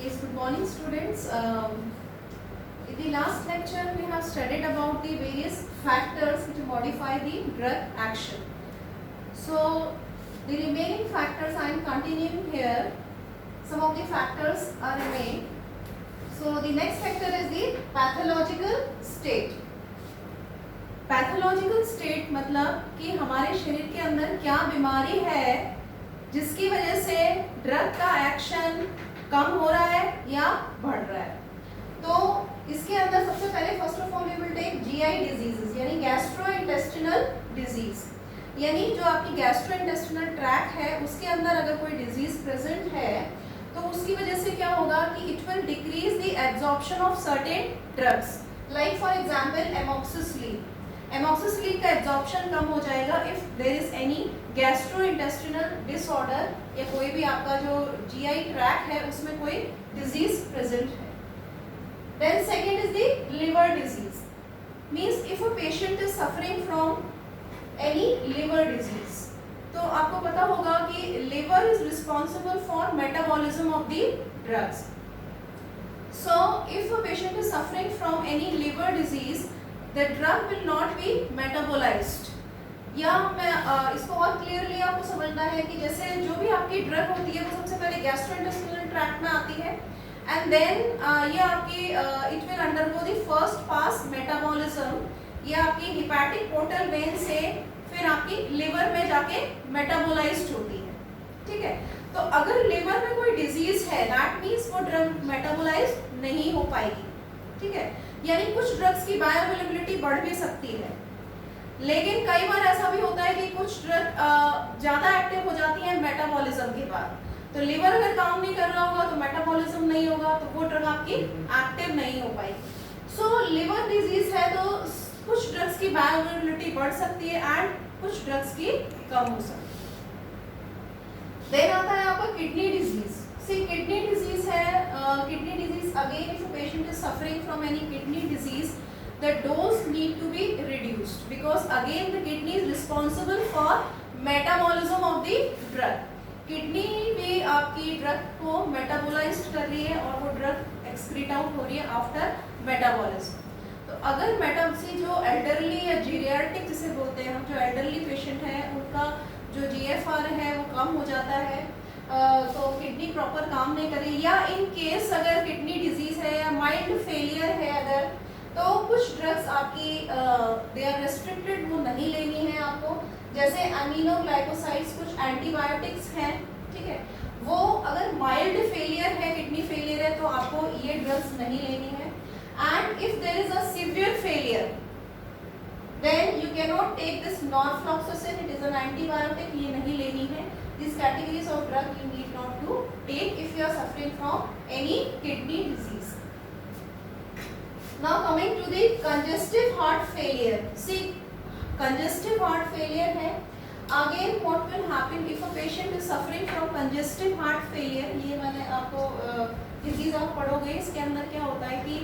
Yes, good morning students. In the last lecture we have studied about the various factors which modify the drug action. So the remaining factors I am continuing here. Some of the factors are remain. So the next factor is the pathological state. Pathological state मतलब कि हमारे शरीर के अंदर क्या बीमारी है जिसकी वजह से ड्रग का एक्शन कम हो रहा है या बढ़ रहा है. तो इसके अंदर सबसे पहले first of all we will take GI diseases यानी गैस्ट्रोइंटेस्टिनल डिजीज. यानी जो आपकी गैस्ट्रोइंटेस्टिनल ट्रैक है उसके अंदर अगर कोई डिजीज प्रेजेंट है तो उसकी वजह से क्या होगा कि it will decrease the absorption of certain drugs like for example amoxicillin. Amoxicillin का एब्जॉर्प्शन कम हो जाएगा if there is any gastrointestinal disorder या कोई भी आपका जो जीआई ट्रैक है उसमें कोई डिजीज प्रेजेंट है. Then second is the liver disease. Means if a patient is suffering from any liver disease तो आपको पता होगा कि liver is responsible for metabolism of the drugs. So if a patient is suffering from any liver disease the drug will not be metabolized. या मैं इसको और clearly आपको समझना है कि जैसे जो भी आपकी ड्रग होती है वो सबसे पहले गैस्ट्रोइंटेस्टिनल ट्रैक्ट में आती है एंड देन ये आपकी it will undergo the first pass metabolism. ये आपकी हिपैटिक पोर्टल वेन से फिर आपकी लिवर में जाके मेटाबोलाइज्ड होती है. ठीक है, तो अगर लिवर में कोई डिजीज है दैट मीन्स वो ड्रग मेटाबोलाइज्ड नहीं हो पाएगी. ठीक है, यानी कुछ ड्रग्स की बायोअवेलेबिलिटी बढ़ भी सकती है लेकिन कई बार ऐसा भी होता है कि कुछ ड्रग ज़्यादा एक्टिव हो जाती है मेटाबॉलिज्म के बाद. तो लिवर अगर काम नहीं कर रहा होगा तो मेटाबॉलिज्म नहीं होगा तो वो ड्रग आपकी एक्टिव नहीं हो पाएगी. सो लिवर डिजीज है तो कुछ ड्रग्स की बायोअवेलेबिलिटी बढ़ सकती है एंड कुछ ड्रग्स की कम हो सकती है. देन आता है आपका किडनी डिजीज. किडनी डिजीज है. Kidney disease again if a patient is suffering from any kidney disease the dose need to be reduced because again the kidney is responsible for metabolism of the drug. Kidney भी आपकी drug को metabolised कर रही है और वो drug excrete out हो रही है आफ्टर मेटाबॉलिज्म. तो अगर जो एल्डरली या जीरियाट्रिक जिसे बोलते हैं हम, जो एल्डरली पेशेंट हैं उनका जो जीएफआर है वो कम हो जाता है तो किडनी प्रॉपर काम नहीं कर रही, या इन केस अगर किडनी डिजीज है या माइल्ड फेलियर है अगर, तो कुछ ड्रग्स आपकी दे आर रेस्ट्रिक्टेड, वो नहीं लेनी है आपको. जैसे अमीनोग्लाइकोसाइड्स कुछ एंटीबायोटिक्स हैं. ठीक है, वो अगर माइल्ड फेलियर है, किडनी फेलियर है तो आपको ये ड्रग्स नहीं लेनी है. And if there is a severe failure then you can not take this norfloxacin, it is an antibiotic, ये नहीं लेनी है. These categories of drug you need not to take if you are suffering from any kidney disease. Now coming to the congestive heart failure. See, congestive heart failure है. Again what will happen if a patient is suffering from congestive heart failure? ये मैंने आपको disease आप पढ़ोगे इसके अंदर क्या होता है कि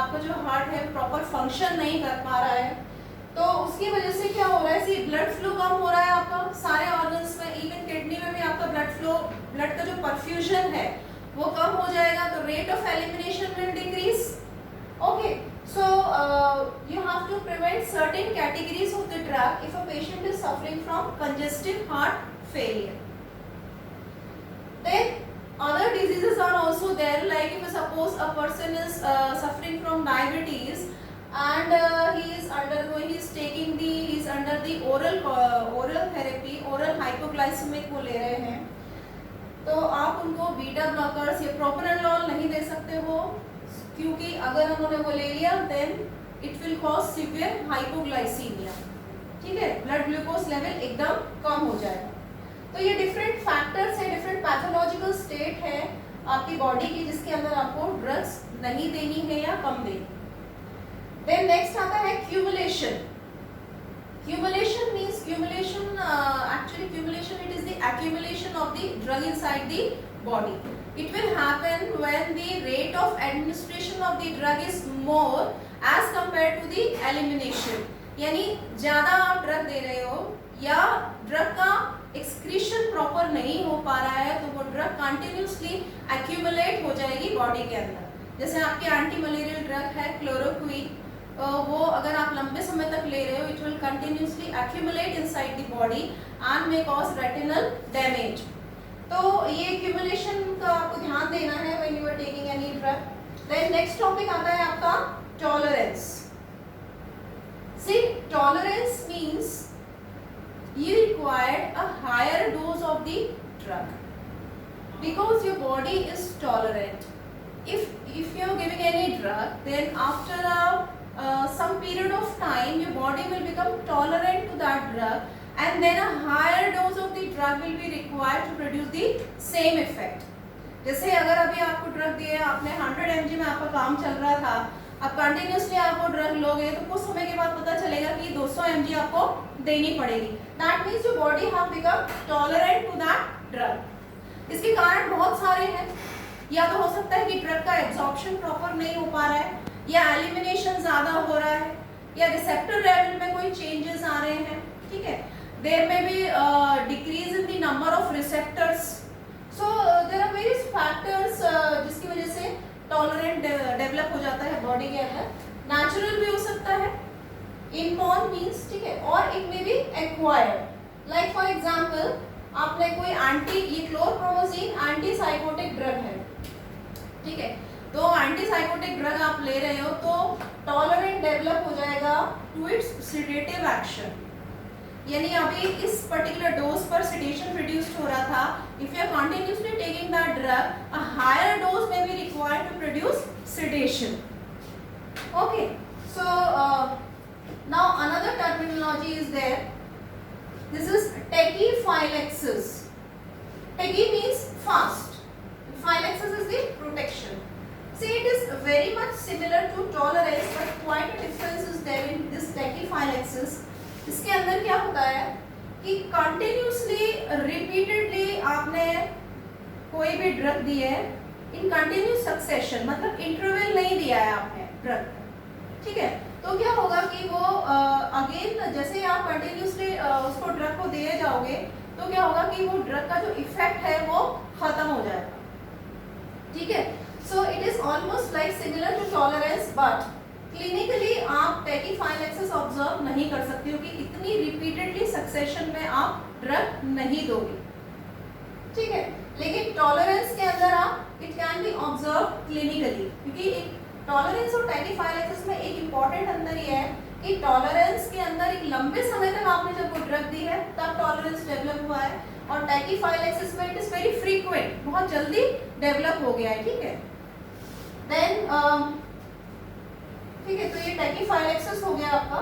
आपका जो हार्ट है प्रॉपर फंक्शन नहीं कर पा रहा है तो उसकी वजह से क्या हो रहा है, ब्लड फ्लो कम हो रहा है आपका सारे ऑर्गन्स में, इवन किडनी में भी आपका ब्लड फ्लो, ब्लड का जो परफ्यूजन है वो कम हो जाएगा तो rate of elimination will decrease. Okay, so you have to prevent certain categories of the drug if a patient is suffering from congestive heart failure. Then other diseases are also there, like if suppose a person is suffering from diabetes and he is under the oral therapy, oral hypoglycemic वो ले रहे हैं तो आप उनको beta blockers या प्रोप्रानोल नहीं दे सकते हो क्योंकि अगर उन्होंने वो ले लिया then it will cause severe hypoglycaemia. ठीक है, ब्लड ग्लूकोज लेवल एकदम कम हो जाएगा. तो ये डिफरेंट फैक्टर्स है, डिफरेंट पैथोलॉजिकल स्टेट है आपकी बॉडी की जिसके अंदर आपको ड्रग्स नहीं देनी है या कम देनी. देन नेक्स्ट आता है cumulation. Accumulation means actually accumulation, it is the accumulation of the drug inside the body. It will happen when the rate of administration of the drug is more as compared to the elimination. यानी ज़्यादा आप drug दे रहे हो या drug का excretion proper नहीं हो पा रहा है तो वो ड्रग कंटिन्यूसली एक्यूमुलेट हो जाएगी बॉडी के अंदर। जैसे आपकी एंटी मलेरियल ड्रग है क्लोरोक्विन, वो अगर आप लंबे समय तक ले रहे हो it will continuously accumulate inside the body and may cause retinal damage. तो ये एक्यूमुलेशन का आपको ध्यान देना है when you are taking any drug. Then next topic आता है आपका tolerance. See tolerance means you required a higher dose of the drug because your body is tolerant. If you are giving any drug, then after some period of time your body will become tolerant to that drug, and then a higher dose of the drug will be required to produce the same effect. जैसे अगर अभी आपको drug दिए, आपने 100 mg में आपका काम चल रहा था, अब कंटिन्यूसली आपको ड्रग लोगे तो कुछ समय के बाद पता चलेगा कि 200 mg आपको देनी पड़ेगी। That means your body have become tolerant to that drug. इसके कारण बहुत सारे हैं, या तो हो सकता है कि ड्रग का एब्जॉर्प्शन प्रॉपर नहीं हो पा रहा है, या एलिमिनेशन ज़्यादा हो रहा है, या रिसेप्टर लेवल में कोई चेंजेस आ रहे हैं, ठीक है। देयर में भी decrease in the number of receptors. So there are various factors जिसकी वजह से टॉलरेंट डेवलप हो जाता है बॉडी के अंदर। नेचुरल भी हो सकता है, इनबॉर्न मींस, ठीक है, और it may be acquired. Like for example आपने कोई ये क्लोरप्रोमोजिन एंटीसाइकोटिक ड्रग है, ठीक है, तो एंटीसाइकोटिक ड्रग आप ले रहे हो तो टॉलरेंट डेवलप हो जाएगा टू इट्स सिडेटिव एक्शन। यानी अभी इस पर्टिकुलर डोज पर सिडेशन प्रोड्यूस्ड हो रहा था, if you are continuously taking that drug a higher dose may be required to produce sedation. Okay, so now another terminology is there. This is tachyphylaxis. Tachy means fast, phylaxis is the protection. See, it is very much similar to tolerance, but quite a difference is there in this tachyphylaxis. इसके अंदर क्या होता है कि continuously repeatedly आपने कोई भी drug दी है इन कंटिन्यूस सक्सेशन, मतलब इंटरवल नहीं दिया है आपने ड्रग, ठीक है, तो क्या होगा कि वो अगेन जैसे आप कंटिन्यूसली उसको ड्रग को दिए जाओगे तो क्या होगा कि वो ड्रग का जो इफेक्ट है वो खत्म हो जाएगा, ठीक है। So it is almost like similar to tolerance, but clinically आप टैकीफाइलैक्सिस ऑब्जर्व नहीं कर सकते हो कि इतनी रिपीटेडली सक्सेशन में आप ड्रग नहीं दोगे, ठीक है। लेकिन टॉलरेंस के अंदर आप it can be observe clinically, क्योंकि टॉलरेंस और टैकीफाइलैक्सिस में एक इम्पॉर्टेंट अंतर ये है कि टॉलरेंस के अंदर एक लंबे समय तक आपने जब वो ड्रग दी है तब टॉलरेंस डेवलप हुआ है, और टैकीफाइलैक्सिस में इट इज वेरी फ्रीक्वेंट, बहुत जल्दी डेवलप हो गया है, ठीक है। देन ठीक है, तो ये टैकीफाइलैक्सिस हो गया आपका।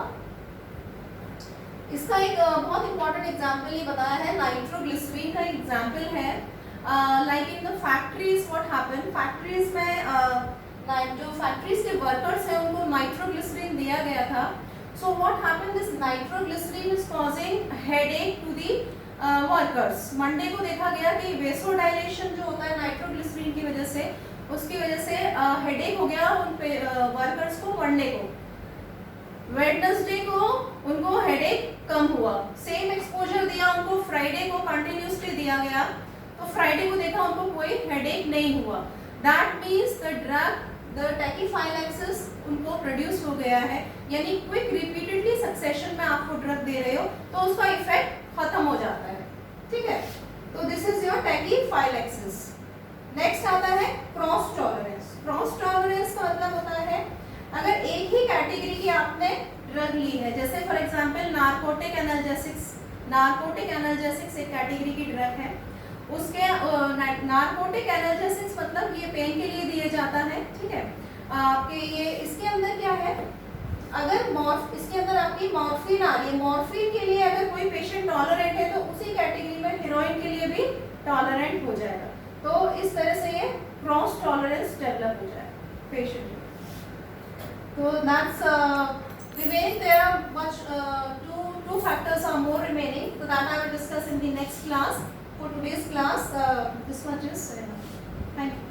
इसका एक बहुत इंपॉर्टेंट एग्जांपल ये बताया है, नाइट्रोग्लिसरीन का एग्जांपल है। Like in the factories what happen, factories में जो फैक्ट्रीज के वर्कर्स हैं उनको नाइट्रोग्लिसरीन दिया गया था। So what happened, this nitroglycerin is causing headache to the workers. Monday को देखा गया कि वेसोडाइलेशन जो होता है नाइट्रोग्लिसरीन की वजह से, उसकी वजह से हेडेक हो गया उन वर्कर्स को मंडे को। वेडनेसडे को उनको हेडेक कम हुआ, सेम एक्सपोजर दिया उनको, फ्राइडे को कंटिन्यूसली दिया गया तो फ्राइडे को देखा उनको कोई हेडेक नहीं हुआ। That means the drug the टैकीफाइलैक्सिस उनको प्रोड्यूस हो गया है, यानी क्विक रिपीटेडली सक्सेशन में आपको ड्रग दे रहे हो तो उसका इफेक्ट खत्म हो जाता है, ठीक है। तो दिस इज योर टैकीफाइलैक्सिस। नेक्स्ट आता है क्रॉस टॉलरेंस। क्रॉस टॉलरेंस का मतलब होता है अगर एक ही कैटेगरी की आपने ड्रग ली है, जैसे for example narcotic analgesics, narcotic analgesics एक कैटेगरी की ड्रग है, उसके नार्कोटिक एनाल्जेसिक्स मतलब ये पेन के लिए दिए जाता है, ठीक है। आपके ये इसके अंदर क्या है, अगर इसके अंदर आपकी मॉर्फिन आ रही है, मॉर्फिन के लिए अगर कोई पेशेंट टॉलरेंट है तो उसी कैटेगरी में हेरोइन के लिए भी टॉलरेंट हो जाएगा। तो इस तरह से ये क्रॉस टॉलरेंस डेवलप हो जाएगा पेशेंट में। तो that's remaining there are much two factors are more remaining, so that I will discuss in the next class. For today's class this much is enough. Thank you.